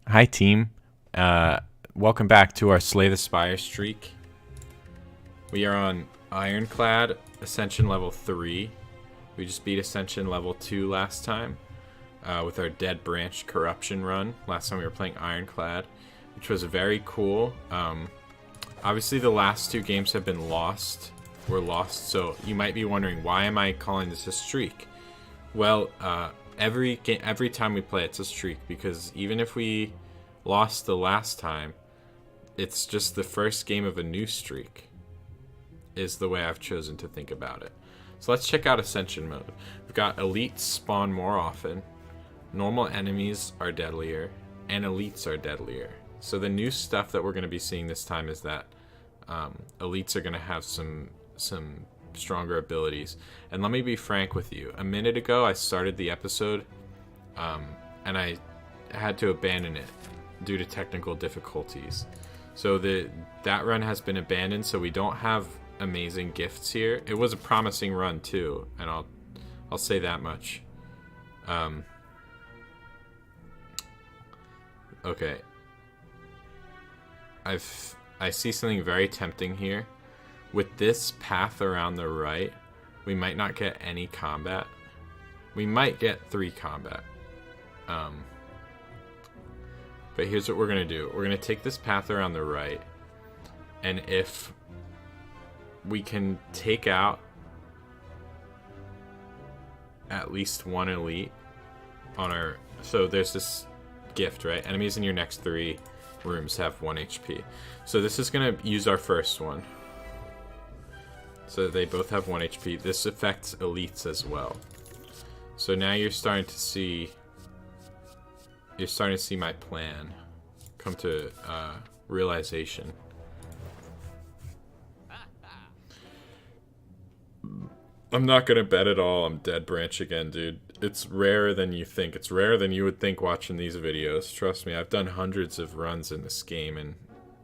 Hi, team. Uh, Welcome back to our Slay the Spire streak. We are on Ironclad, Ascension level 3. We just beat Ascension level 2 last time with our Dead Branch Corruption run. Last time we were playing Ironclad, which was very cool. Obviously, the last two games have been lost. Were lost, so you might be wondering, why am I calling this a streak? Well, every time we play, it's a streak, because even if we lost the last time, it's just the first game of a new streak, is the way I've chosen to think about it. So let's check out Ascension mode. We've got elites spawn more often, normal enemies are deadlier, and elites are deadlier. So the new stuff that we're going to be seeing this time is that elites are going to have some stronger abilities. And let me be frank with you. A minute ago, I started the episode, and I had to abandon it due to technical difficulties. So that run has been abandoned, so we don't have amazing gifts here. It was a promising run too, and I'll say that much. Okay. I see something very tempting here. With this path around the right, we might not get any combat. We might get 3 combat. But here's what we're going to do. We're going to take this path around the right, and if we can take out at least one elite on our... So there's this gift, right? Enemies in your next 3 rooms have 1 HP. So this is going to use our first one. So they both have 1 HP. This affects elites as well. So now you're starting to see my plan come to realization. I'm not gonna bet at all I'm Dead Branch again, dude. It's rarer than you think. It's rarer than you would think watching these videos. Trust me, I've done hundreds of runs in this game, and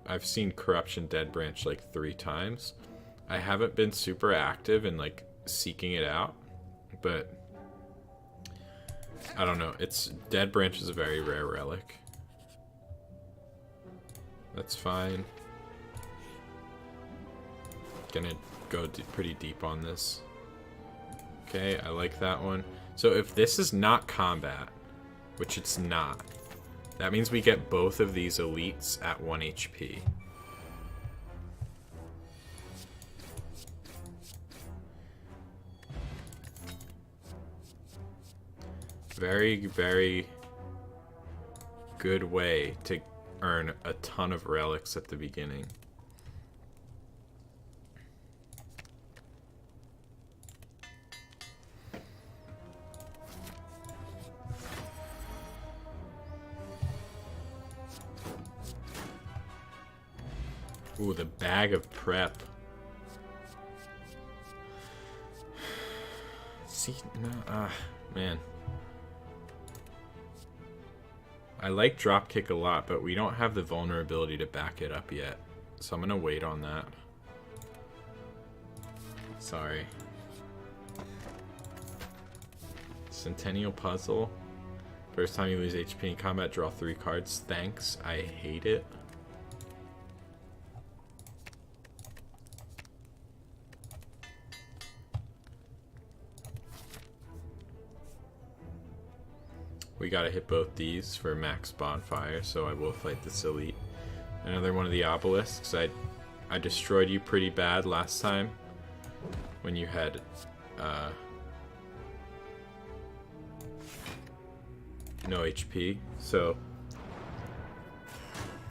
I've seen Corruption Dead Branch like 3 times. I haven't been super active in like seeking it out, but I don't know. It's Dead Branch is a very rare relic. That's fine. Gonna go pretty deep on this. Okay, I like that one. So if this is not combat, which it's not, that means we get both of these elites at 1 HP. Very, very good way to earn a ton of relics at the beginning. Ooh, the bag of prep. See, no, man. I like dropkick a lot, but we don't have the vulnerability to back it up yet. So I'm gonna wait on that. Sorry. Centennial Puzzle. First time you lose HP in combat, draw 3 cards. Thanks. I hate it. We gotta hit both these for max bonfire, so I will fight this elite. Another one of the obelisks. I destroyed you pretty bad last time when you had no HP, so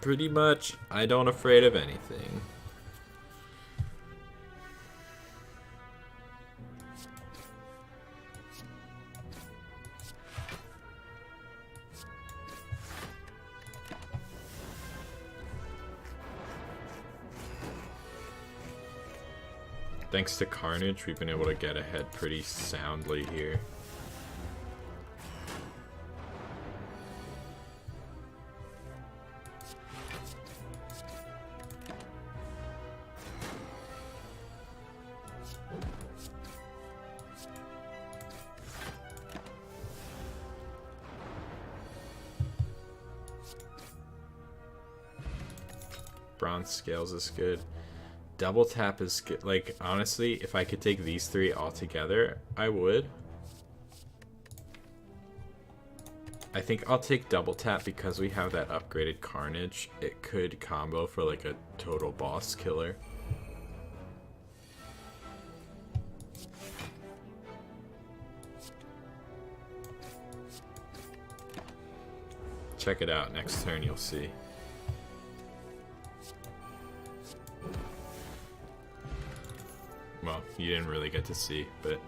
pretty much I don't afraid of anything. Thanks to Carnage, we've been able to get ahead pretty soundly here. Bronze Scales is good. Double tap is good. Like, honestly, if I could take these three all together, I would. I think I'll take double tap because we have that upgraded Carnage. It could combo for like a total boss killer. Check it out. Next turn you'll see. Well, you didn't really get to see, but...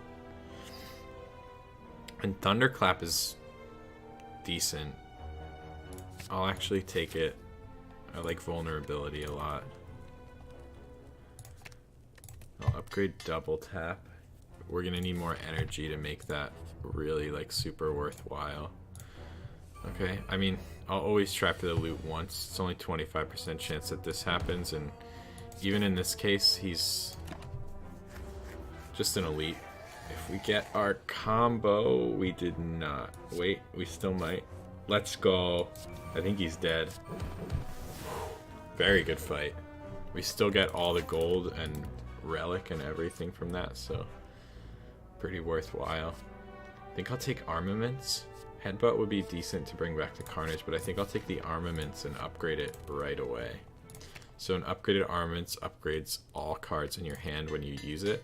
And Thunderclap is decent. I'll actually take it. I like vulnerability a lot. I'll upgrade double tap. We're gonna need more energy to make that really like super worthwhile. Okay, I mean, I'll always try for the loot once. It's only 25% chance that this happens, and even in this case, he's just an elite. If we get our combo, we did not. Wait, we still might. Let's go. I think he's dead. Very good fight. We still get all the gold and relic and everything from that, so pretty worthwhile. I think I'll take armaments. Headbutt would be decent to bring back the Carnage, but I think I'll take the armaments and upgrade it right away. So an upgraded armaments upgrades all cards in your hand when you use it.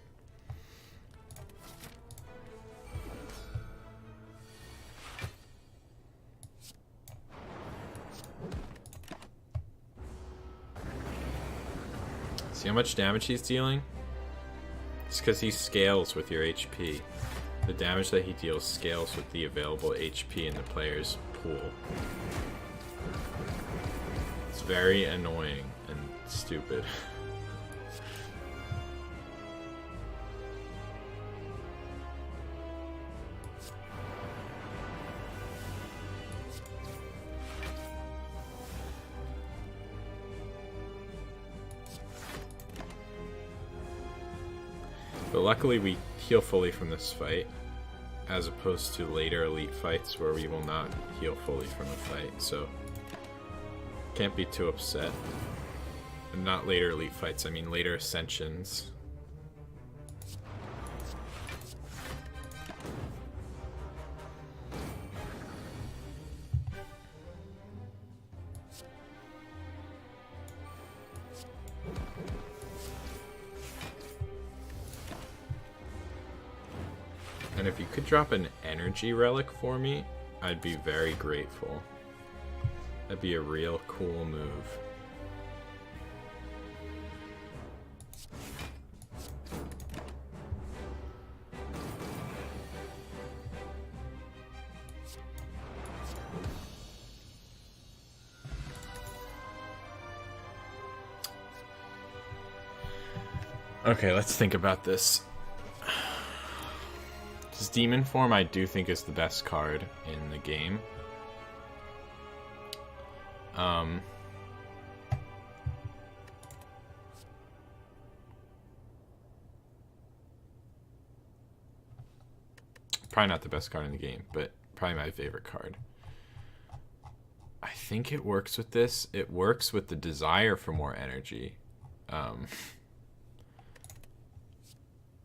See how much damage he's dealing? It's because he scales with your HP. The damage that he deals scales with the available HP in the player's pool. It's very annoying and stupid. But luckily we heal fully from this fight, as opposed to later elite fights where we will not heal fully from a fight, so can't be too upset. And not later elite fights, I mean later ascensions. And if you could drop an energy relic for me, I'd be very grateful. That'd be a real cool move. Okay, let's think about this. His Demon Form I do think is the best card in the game. Probably not the best card in the game, but probably my favorite card. I think it works with this. It works with the desire for more energy.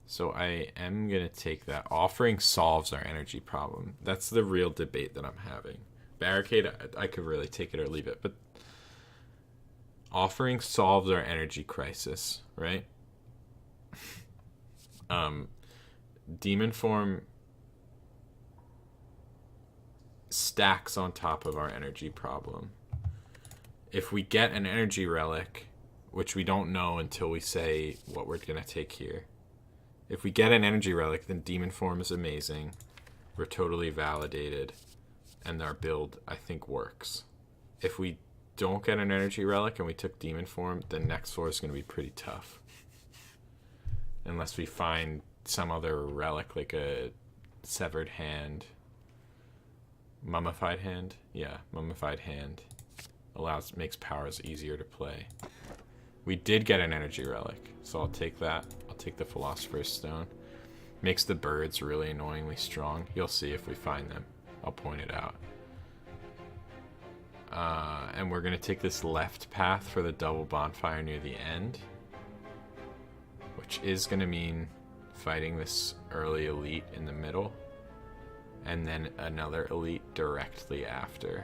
So I am going to take that. Offering solves our energy problem. That's the real debate that I'm having. Barricade, I could really take it or leave it. But offering solves our energy crisis, right? Demon Form stacks on top of our energy problem. If we get an energy relic, which we don't know until we say what we're going to take here. If we get an energy relic, then Demon Form is amazing. We're totally validated. And our build, I think, works. If we don't get an energy relic and we took Demon Form, then next floor is going to be pretty tough. Unless we find some other relic, like a severed hand. Mummified hand? Yeah, mummified hand. Makes powers easier to play. We did get an energy relic, so I'll take that. I'll take the Philosopher's Stone. Makes the birds really annoyingly strong. You'll see if we find them. I'll point it out. And we're going to take this left path for the double bonfire near the end. Which is going to mean fighting this early elite in the middle. And then another elite directly after.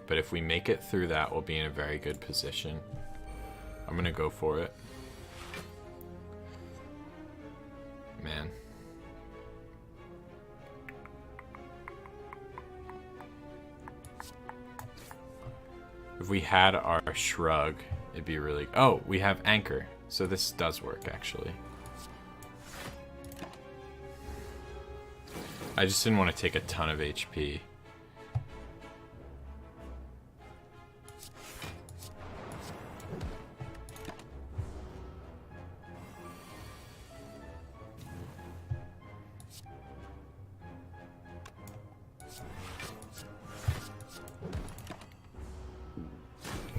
But if we make it through that, we'll be in a very good position. I'm going to go for it. Man. If we had our shrug, it'd be really... Oh, we have anchor. So this does work, actually. I just didn't want to take a ton of HP.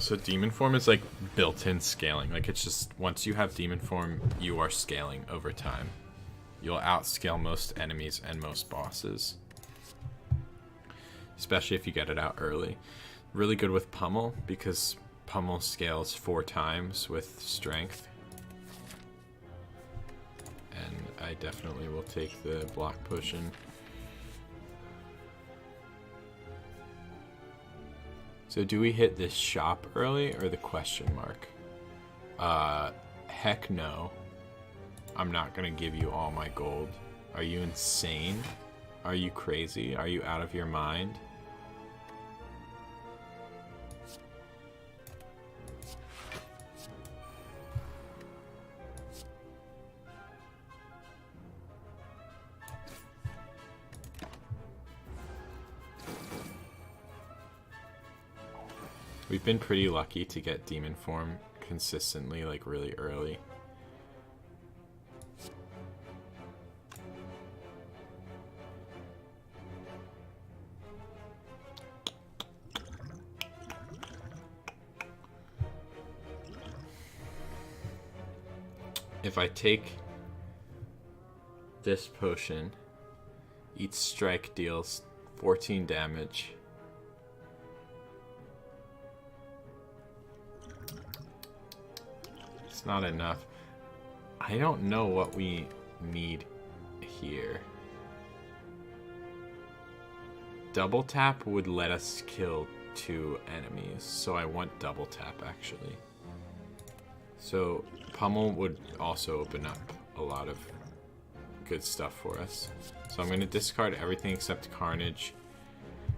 So demon form is like built-in scaling. Like it's just once you have demon form, you are scaling over time. You'll outscale most enemies and most bosses. Especially if you get it out early. Really good with pummel because pummel scales 4 times with strength. And I definitely will take the block potion. So do we hit this shop early or the question mark? Heck no. I'm not gonna give you all my gold. Are you insane? Are you crazy? Are you out of your mind? We've been pretty lucky to get demon form consistently, like really early. If I take this potion, each strike deals 14 damage. It's not enough. I don't know what we need here. Double tap would let us kill 2 enemies, so I want double tap actually. So pummel would also open up a lot of good stuff for us. So I'm going to discard everything except carnage.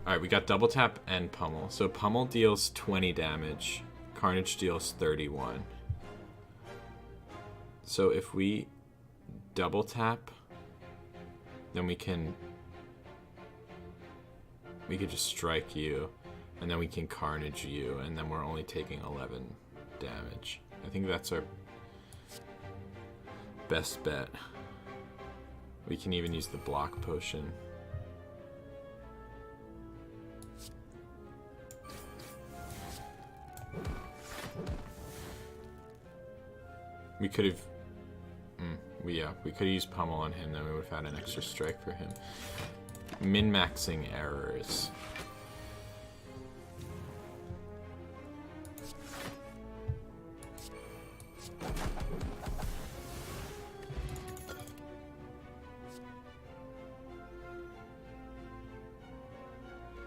Alright, we got double tap and pummel. So pummel deals 20 damage, carnage deals 31. So if we double tap, then we could just strike you, and then we can carnage you, and then we're only taking 11 damage. I think that's our best bet. We can even use the block potion. We could have... we could have used pummel on him, then we would have had an extra strike for him. Min-maxing errors.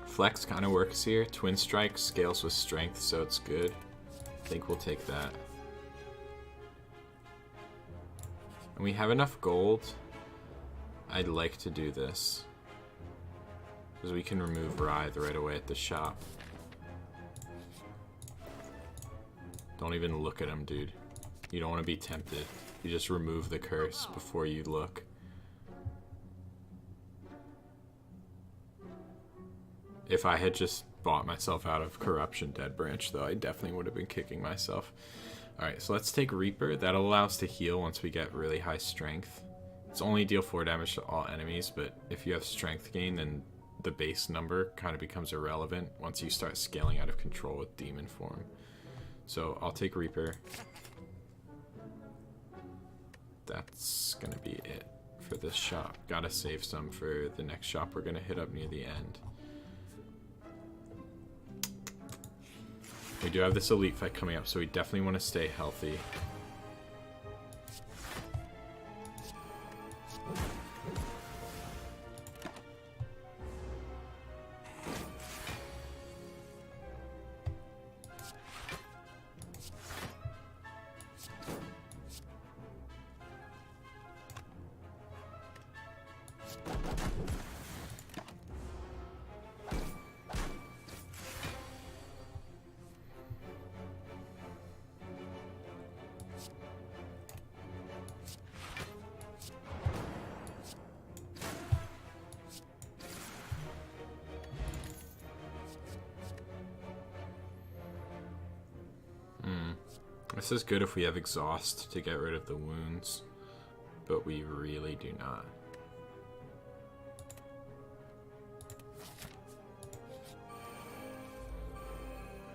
Flex kind of works here. Twin strike scales with strength, so it's good. I think we'll take that. And we have enough gold. I'd like to do this, because we can remove Writhe right away at the shop. Don't even look at him, dude. You don't want to be tempted. You just remove the curse before you look. If I had just bought myself out of Corruption Dead Branch, though, I definitely would have been kicking myself. Alright, so let's take Reaper. That'll allow us to heal once we get really high strength. It's only deal 4 damage to all enemies, but if you have strength gain, then the base number kind of becomes irrelevant once you start scaling out of control with demon form. So I'll take Reaper. that's gonna be it for this shop. Gotta save some for the next shop we're gonna hit up near the end. We do have this elite fight coming up, so we definitely want to stay healthy. This is good if we have exhaust to get rid of the wounds, but we really do not.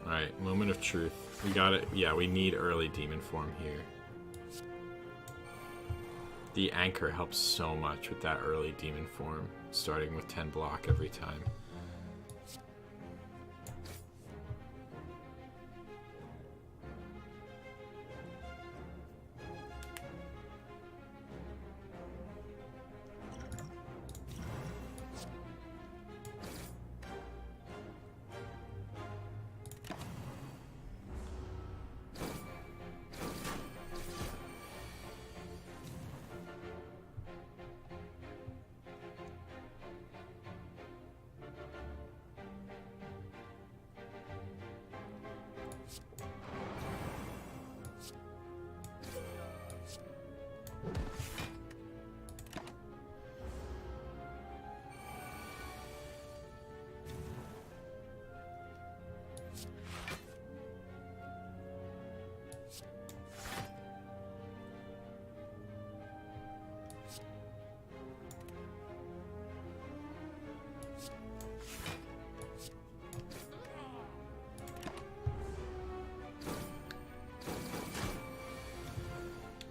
Alright, moment of truth. We got it. Yeah, we need early demon form here. The anchor helps so much with that early demon form, starting with 10 block every time.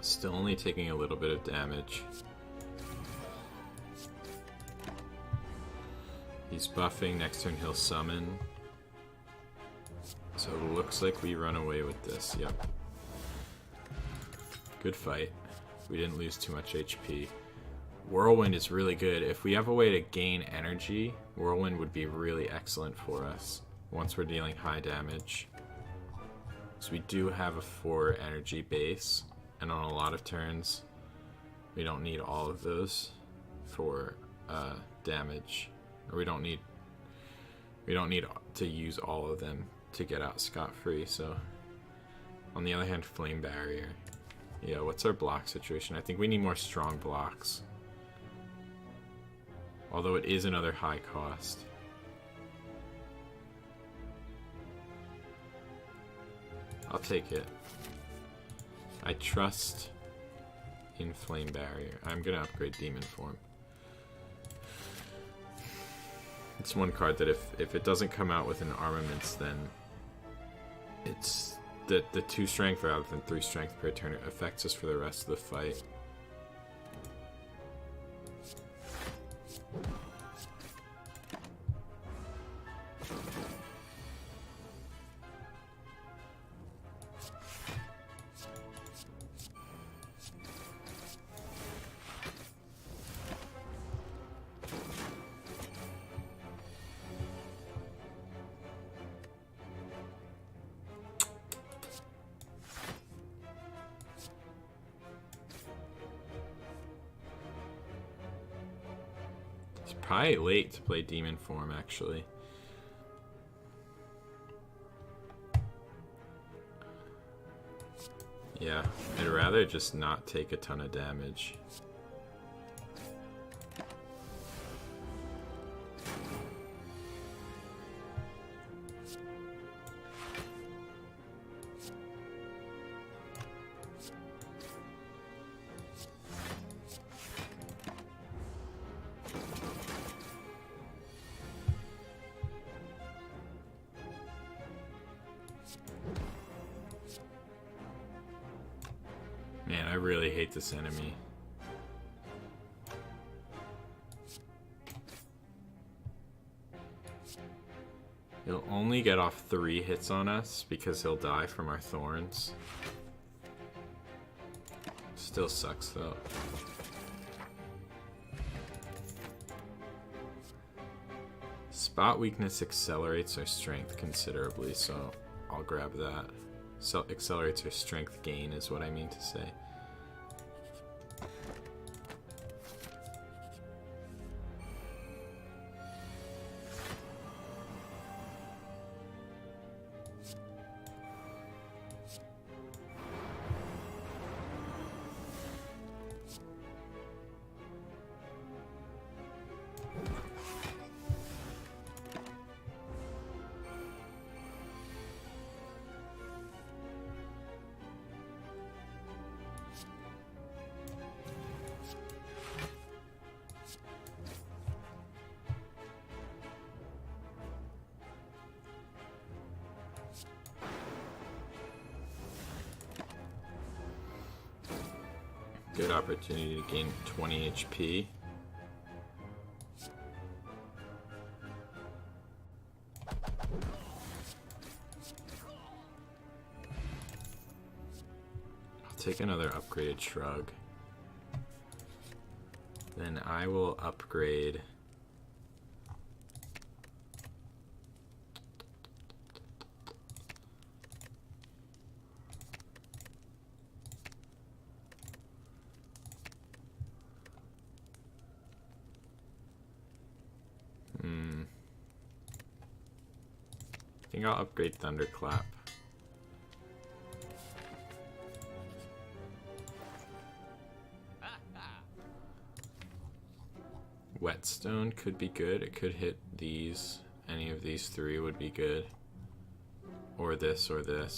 Still only taking a little bit of damage. He's buffing, next turn he'll summon. So it looks like we run away with this, yep. Good fight. We didn't lose too much HP. Whirlwind is really good. If we have a way to gain energy, Whirlwind would be really excellent for us once we're dealing high damage. So we do have a 4 energy base. And on a lot of turns, we don't need all of those for damage, or we don't need to use all of them to get out scot-free. So, on the other hand, flame barrier. Yeah, what's our block situation? I think we need more strong blocks. Although it is another high cost. I'll take it. I trust in Flame Barrier. I'm gonna upgrade Demon Form. It's one card that if it doesn't come out with an armaments, then it's the 2 strength rather than 3 strength per turn. It affects us for the rest of the fight. Probably late to play Demon Form, actually. Yeah, I'd rather just not take a ton of damage. really hate this enemy. He'll only get off 3 hits on us because he'll die from our thorns. Still sucks though. Spot weakness accelerates our strength considerably, so I'll grab that. So accelerates our strength gain is what I mean to say. Good opportunity to gain 20 HP. I'll take another upgraded shrug. Then I will upgrade I think I'll upgrade Thunderclap. Whetstone could be good. It could hit these. Any of these 3 would be good. Or this,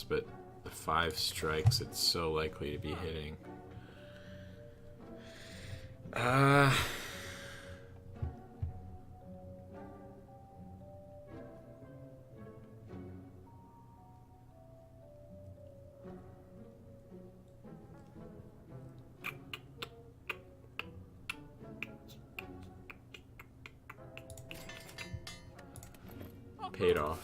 but the 5 strikes, it's so likely to be hitting. Paid off.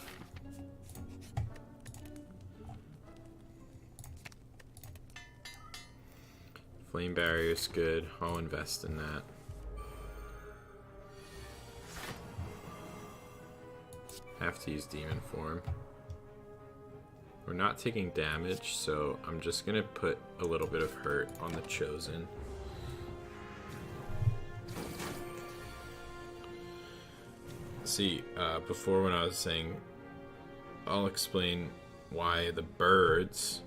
Flame barrier's good. I'll invest in that. Have to use demon form. We're not taking damage, so I'm just gonna put a little bit of hurt on the chosen. See, before when I was saying, I'll explain why the birds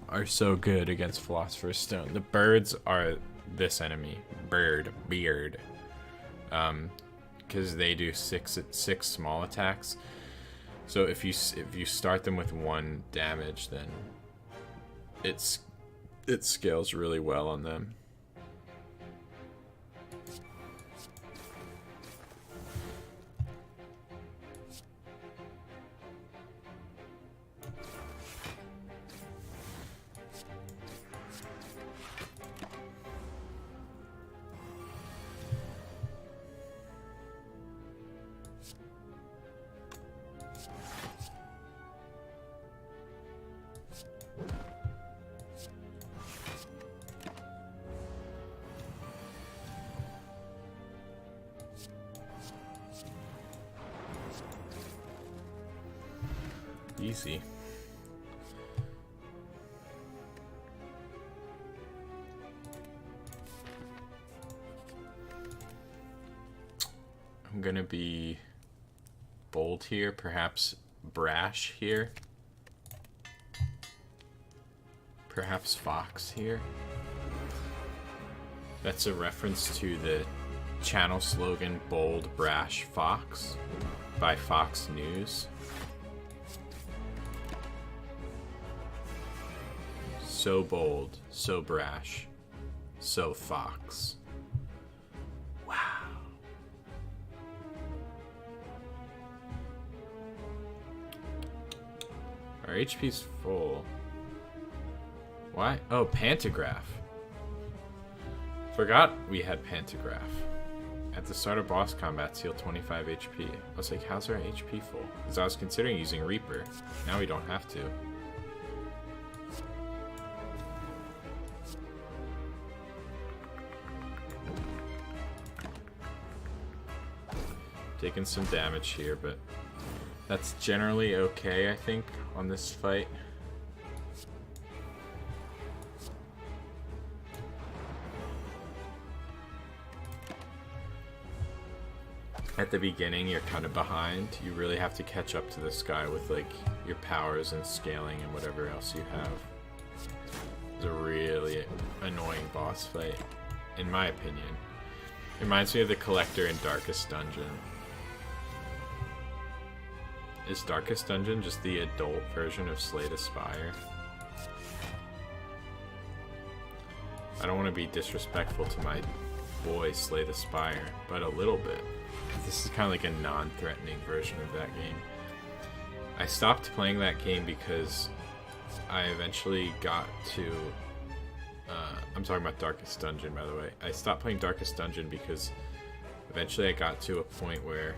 are so good against Philosopher's Stone. The birds are this enemy, beard, because they do six small attacks. So if you start them with 1 damage, then it scales really well on them. Easy. I'm gonna be bold here, perhaps brash here, perhaps fox here. That's a reference to the channel slogan Bold, Brash, Fox by Fox News. So bold, so brash, so fox. Wow. Our HP's full. Why? Oh, pantograph. Forgot we had Pantograph. At the start of boss combats, heal 25 HP. I was like, how's our HP full? Because I was considering using Reaper. Now we don't have to. Taking some damage here, but that's generally okay, I think, on this fight. At the beginning, you're kind of behind. You really have to catch up to this guy with like your powers and scaling and whatever else you have. It's a really annoying boss fight, in my opinion. It reminds me of the Collector in Darkest Dungeon. Is Darkest Dungeon just the adult version of Slay the Spire? I don't want to be disrespectful to my boy Slay the Spire, but a little bit. This is kind of like a non-threatening version of that game. I stopped playing that game because I eventually got to... I'm talking about Darkest Dungeon, by the way. I stopped playing Darkest Dungeon because eventually I got to a point where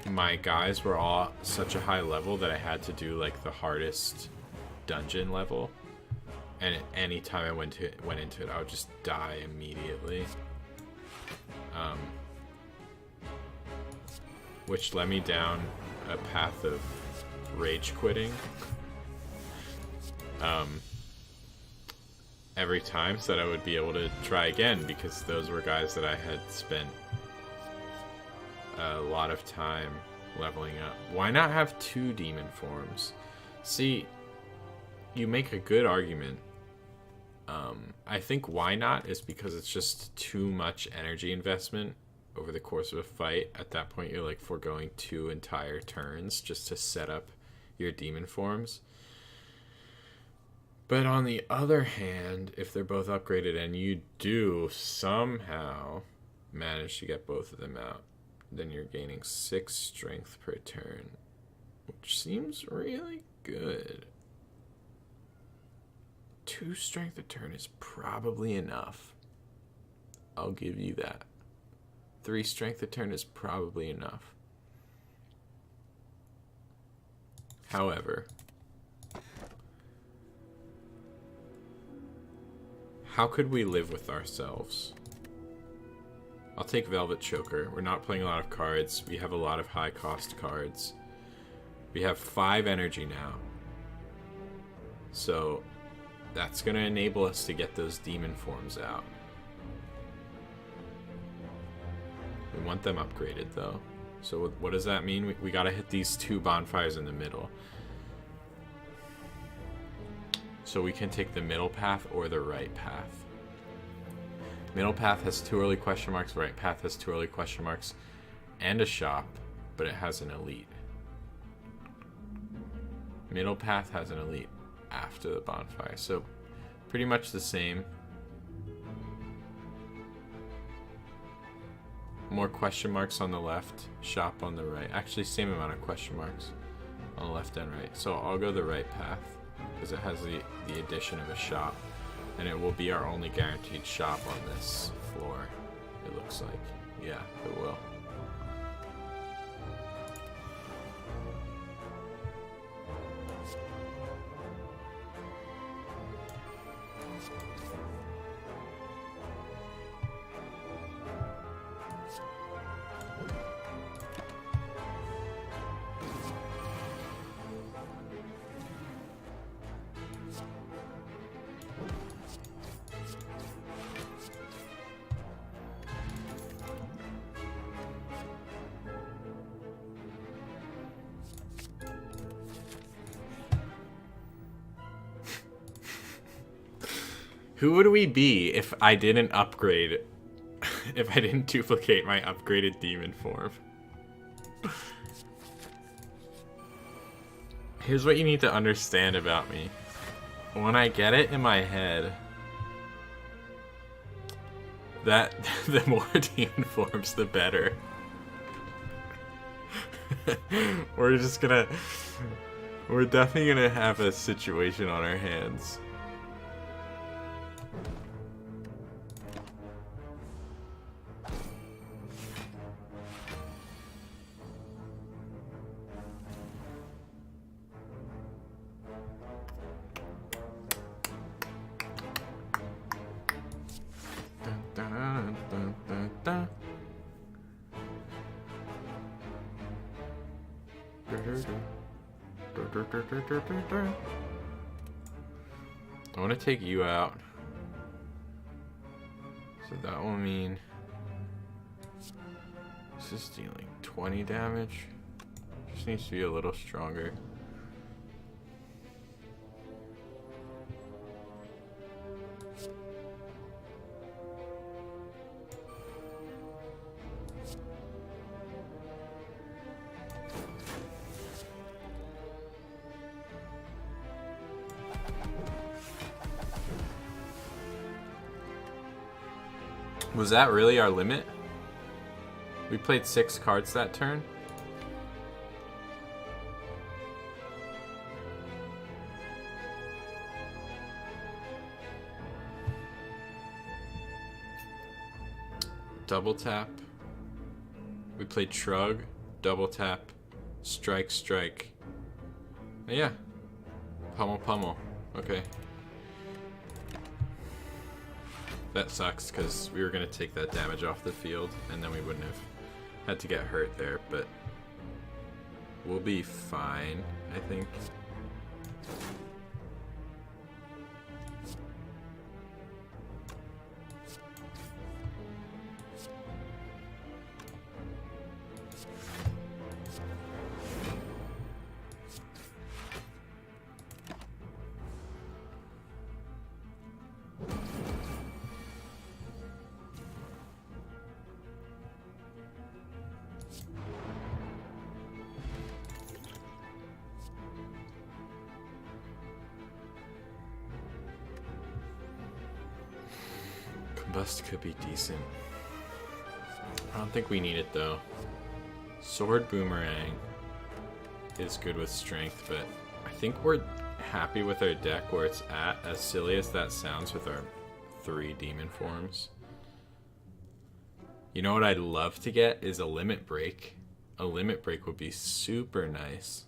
my guys were all such a high level that I had to do like the hardest dungeon level. And any time I went into it, I would just die immediately. Which led me down a path of rage quitting. Every time, so that I would be able to try again, because those were guys that I had spent a lot of time leveling up. Why not have 2 demon forms? See, you make a good argument. I think why not is because it's just too much energy investment over the course of a fight. At that point, you're like foregoing 2 entire turns just to set up your demon forms. But on the other hand, if they're both upgraded and you do somehow manage to get both of them out, then you're gaining 6 strength per turn, which seems really good. 2 strength a turn is probably enough. I'll give you that. 3 strength a turn is probably enough. However, how could we live with ourselves? I'll take Velvet Choker. We're not playing a lot of cards. We have a lot of high cost cards. We have 5 energy now. So that's going to enable us to get those demon forms out. We want them upgraded though. So what does that mean? We got to hit these 2 bonfires in the middle. So we can take the middle path or the right path. Middle path has 2 early question marks. Right path has 2 early question marks and a shop, but it has an elite. Middle path has an elite after the bonfire, so pretty much the same. More question marks on the left, shop on the right. Actually, same amount of question marks on the left and right. So I'll go the right path because it has the addition of a shop, and it will be our only guaranteed shop on this floor, it looks like. Yeah, it will. Who would we be if I didn't upgrade, if I didn't duplicate my upgraded demon form? Here's what you need to understand about me. When I get it in my head that the more demon forms, the better. We're definitely gonna have a situation on our hands I want to take you out. So that will mean this is dealing 20 damage. Just needs to be a little stronger. Was that really our limit? We played 6 cards that turn? Double tap. We played shrug, double tap, strike, strike. Yeah. Pummel, pummel. Okay. That sucks, because we were going to take that damage off the field, and then we wouldn't have had to get hurt there, but we'll be fine, I think. Combust could be decent. I don't think we need it though. Sword Boomerang is good with strength, but I think we're happy with our deck where it's at, as silly as that sounds with our 3 demon forms. You know what I'd love to get is a limit break. A limit break would be super nice.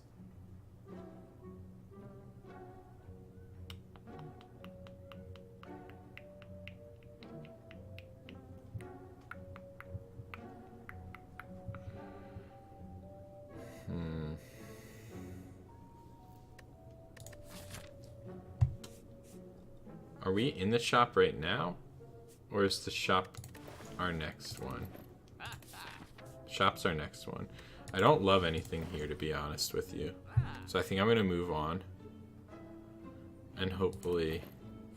Are we in the shop right now? Or is the shop our next one? Shop's our next one. I don't love anything here, to be honest with you. So I think I'm going to move on. And hopefully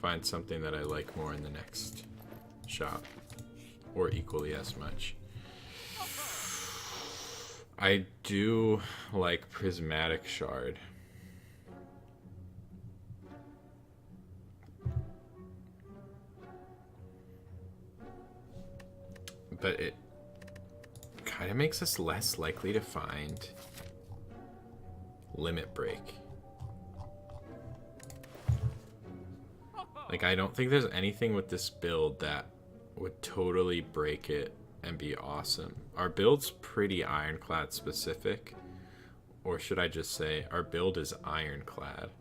find something that I like more in the next shop. Or equally as much. I do like Prismatic Shard. But it kind of makes us less likely to find Limit Break. Like, I don't think there's anything with this build that would totally break it and be awesome. Our build's pretty Ironclad specific. Or should I just say, our build is Ironclad.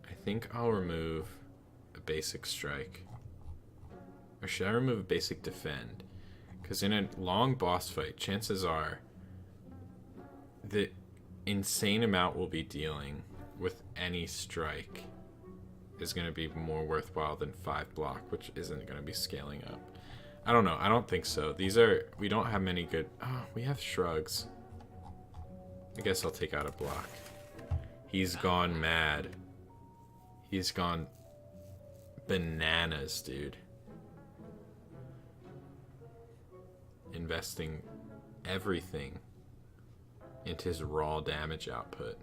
I think I'll remove a basic strike. Or should I remove a basic defend? Because in a long boss fight, chances are the insane amount we'll be dealing with any strike is going to be more worthwhile than 5 block, which isn't going to be scaling up. I don't know. I don't think so. We don't have many good... Oh, we have shrugs. I guess I'll take out a block. He's gone mad. He's gone bananas, dude. Investing everything into his raw damage output.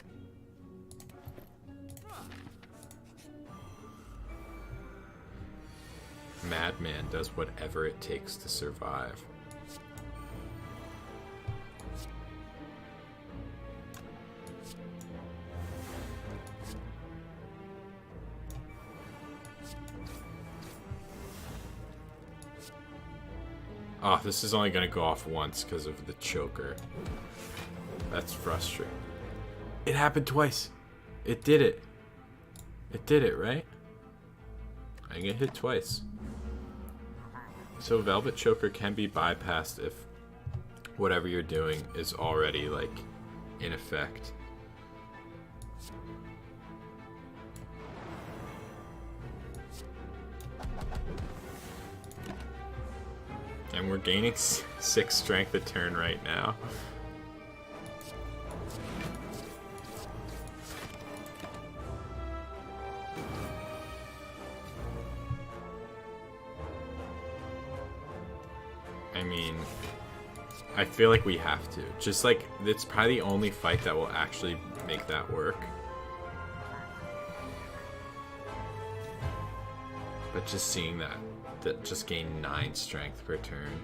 madman does whatever it takes to survive. Oh, this is only going to go off once because of the choker. That's frustrating. It happened twice. It did it. It did it, right? I get hit twice. So Velvet Choker can be bypassed if whatever you're doing is already, like, in effect. And we're gaining 6 strength a turn right now. I mean, I feel like we have to. Just like, it's probably the only fight that will actually make that work. But just seeing that just gain 9 strength per turn.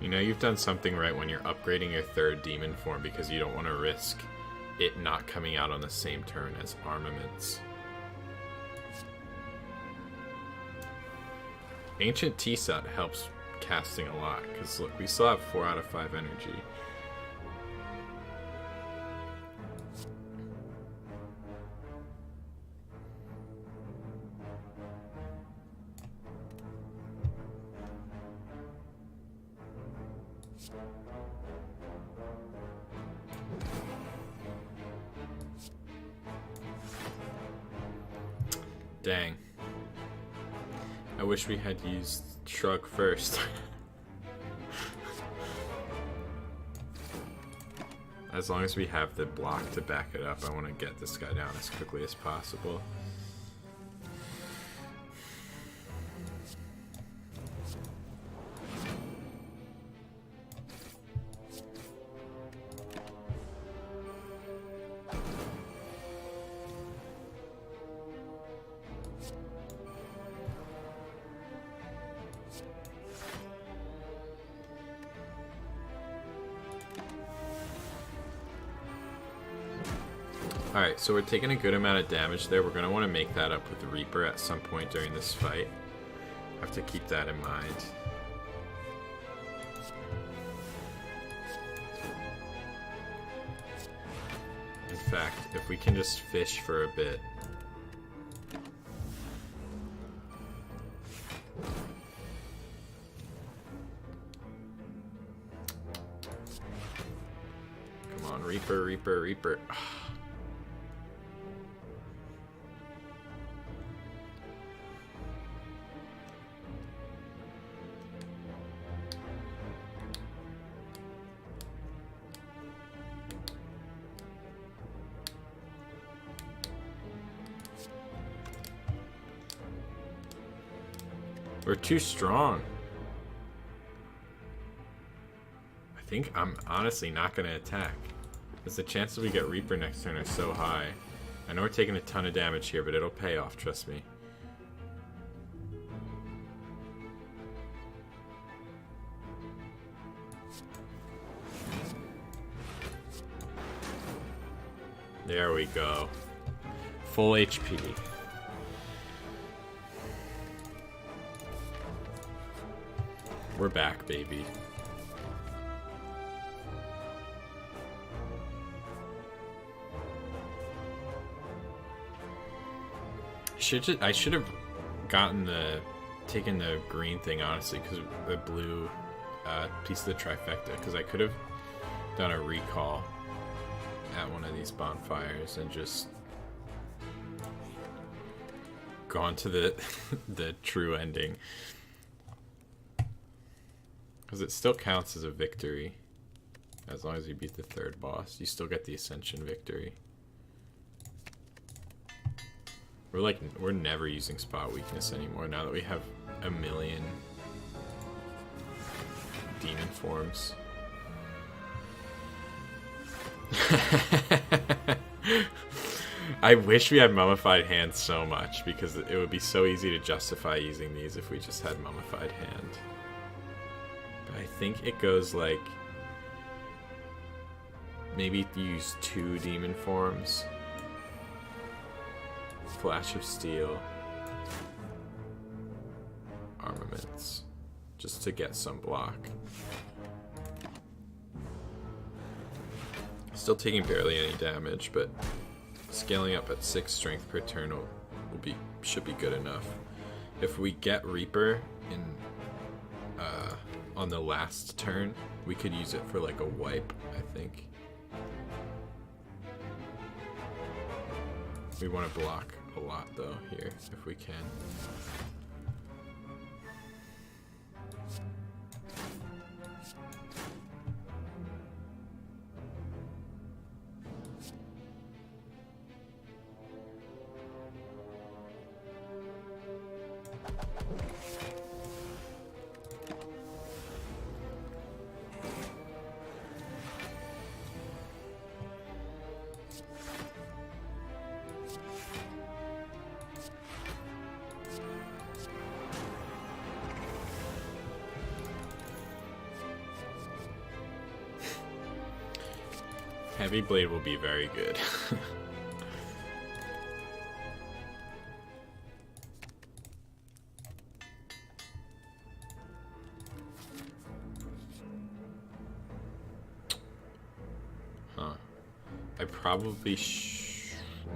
You know you've done something right when you're upgrading your 3rd demon form because you don't want to risk it not coming out on the same turn as armaments. Ancient T-Sut helps casting a lot because look, we still have 4 out of 5 energy. Dang. I wish we had used Shrug first. As long as we have the block to back it up, I want to get this guy down as quickly as possible. Alright, so we're taking a good amount of damage there. We're going to want to make that up with Reaper at some point during this fight. Have to keep that in mind. In fact, if we can just fish for a bit. Come on, Reaper, Reaper, Reaper. We're too strong. I think I'm honestly not going to attack, because the chances we get Reaper next turn are so high. I know we're taking a ton of damage here, but it'll pay off, trust me. There we go. Full HP. We're back, baby. I should have taken the green thing, honestly, because the blue piece of the trifecta, because I could have done a recall at one of these bonfires and just gone to the the true ending. Because it still counts as a victory. As long as you beat the third boss, you still get the ascension victory. We're never using spot weakness anymore now that we have a million demon forms. I wish we had mummified hands so much, because it would be so easy to justify using these if we just had mummified hand. But I think it goes like, maybe use 2 demon forms. Flash of Steel. Armaments. Just to get some block. Still taking barely any damage, but scaling up at 6 strength per turn should be good enough. If we get Reaper in on the last turn, we could use it for like a wipe, I think. We want to block a lot though here, if we can. Heavy Blade will be very good. Huh. I probably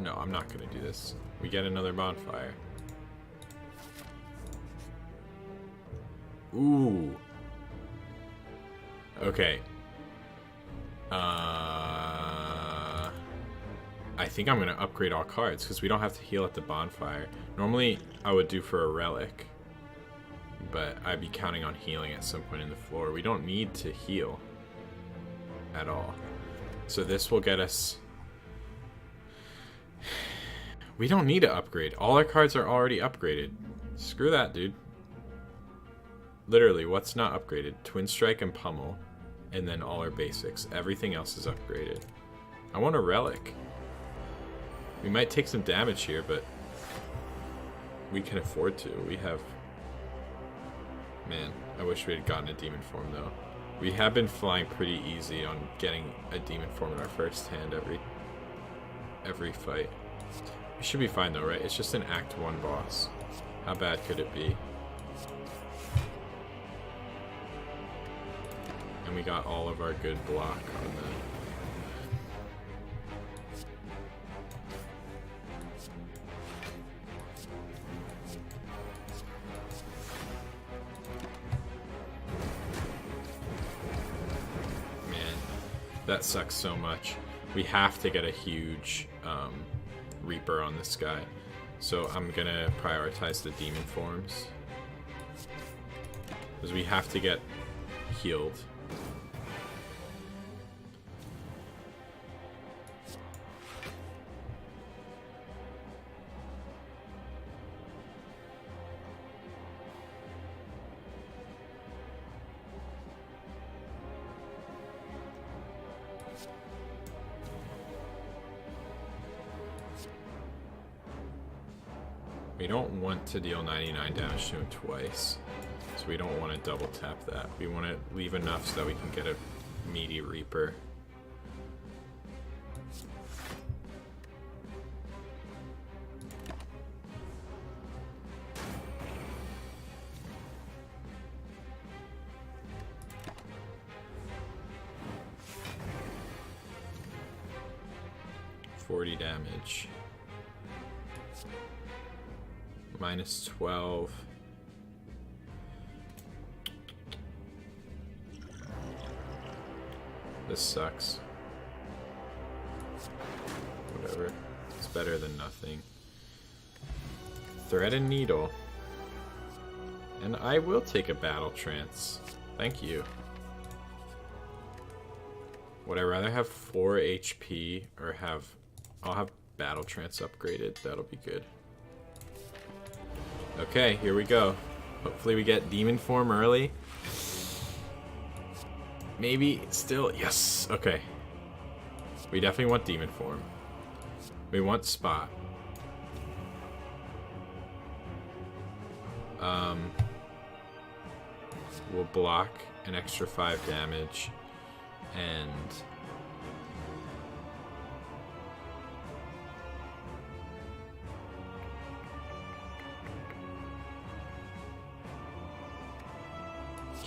no, I'm not gonna do this. We get another bonfire. Ooh. Okay. I think I'm going to upgrade all cards because we don't have to heal at the bonfire. Normally, I would do for a relic, but I'd be counting on healing at some point in the floor. We don't need to heal at all. So this will get us... We don't need to upgrade. All our cards are already upgraded. Screw that, dude. Literally, what's not upgraded? Twin Strike and Pummel, and then all our basics. Everything else is upgraded. I want a relic. We might take some damage here, but we can afford to. We have... Man, I wish we had gotten a demon form, though. We have been flying pretty easy on getting a demon form in our first hand every fight. We should be fine, though, right? It's just an Act 1 boss. How bad could it be? And we got all of our good block on the... That sucks so much. We have to get a huge Reaper on this guy. So I'm gonna prioritize the demon forms. Because we have to get healed. We don't want to deal 99 damage to him twice, so we don't want to double tap that. We want to leave enough so that we can get a meaty Reaper. $40 damage. Minus 12. This sucks. Whatever. It's better than nothing. Thread and Needle. And I will take a Battle Trance. Thank you. Would I rather have 4 HP or have... I'll have Battle Trance upgraded. That'll be good. Okay, here we go. Hopefully we get Demon Form early. Maybe still... Yes! Okay. We definitely want Demon Form. We want Spot. We'll block an extra 5 damage. And...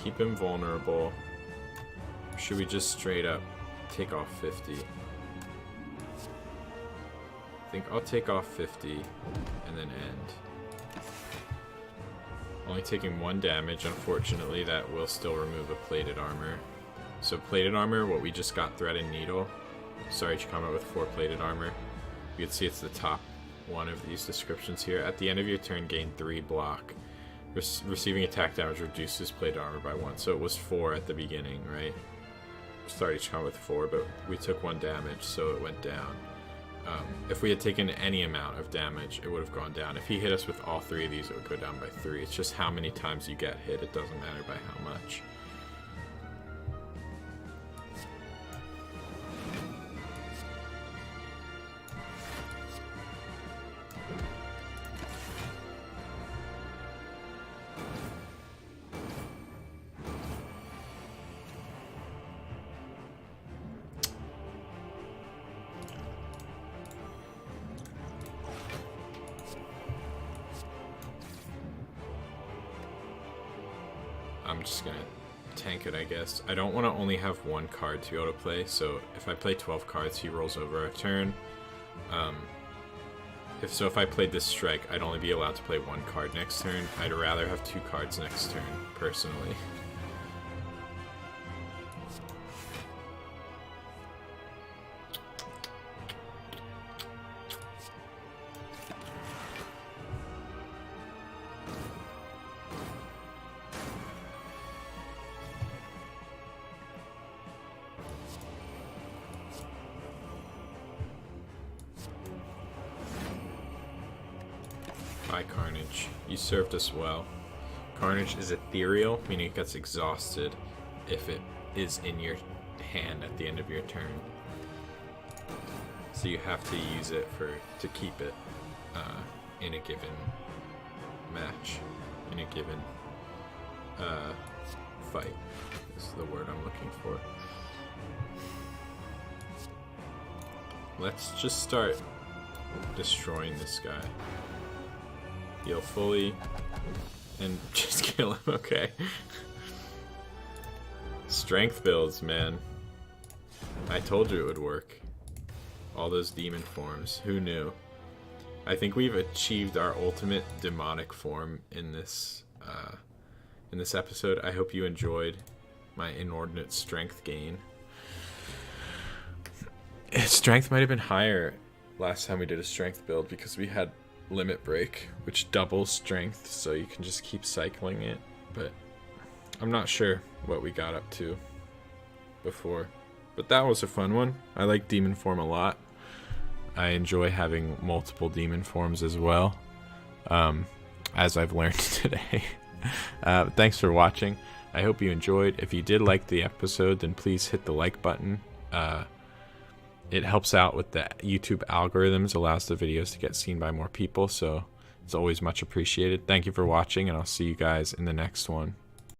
keep him vulnerable. Or should we just straight up take off 50? I think I'll take off 50 and then end. Only taking 1 damage, unfortunately, that will still remove a plated armor. So plated armor, what we just got, Thread and Needle. Sorry to come out with 4 plated armor. You can see it's the top one of these descriptions here. At the end of your turn, gain 3 block. Receiving attack damage reduces plated armor by 1. So it was 4 at the beginning, right? Sorry to come out with 4, but we took 1 damage, so it went down. If we had taken any amount of damage, it would have gone down. If he hit us with all 3 of these, it would go down by 3. It's just how many times you get hit. It doesn't matter by how much. I'm just gonna tank it, I guess. I don't want to only have 1 card to be able to play, so if I play 12 cards, he rolls over a turn. If I played this strike, I'd only be allowed to play 1 card next turn. I'd rather have 2 cards next turn, personally. Bye, Carnage. You served us well. Carnage is ethereal, meaning it gets exhausted if it is in your hand at the end of your turn. So you have to use it to keep it in a given match, in a given fight. Is the word I'm looking for. Let's just start destroying this guy. Heal fully and just kill him. Okay. Strength builds, man. I told you it would work. All those demon forms. Who knew? I think we've achieved our ultimate demonic form in this episode. I hope you enjoyed my inordinate strength gain. Strength might have been higher last time we did a strength build because we had limit break, which doubles strength, so you can just keep cycling it. But I'm not sure what we got up to before. But that was a fun one. I like demon form a lot. I enjoy having multiple demon forms as well, as I've learned today. Thanks for watching. I hope you enjoyed. If you did like the episode, then please hit the like button. It helps out with the YouTube algorithms, allows the videos to get seen by more people, so it's always much appreciated. Thank you for watching, and I'll see you guys in the next one.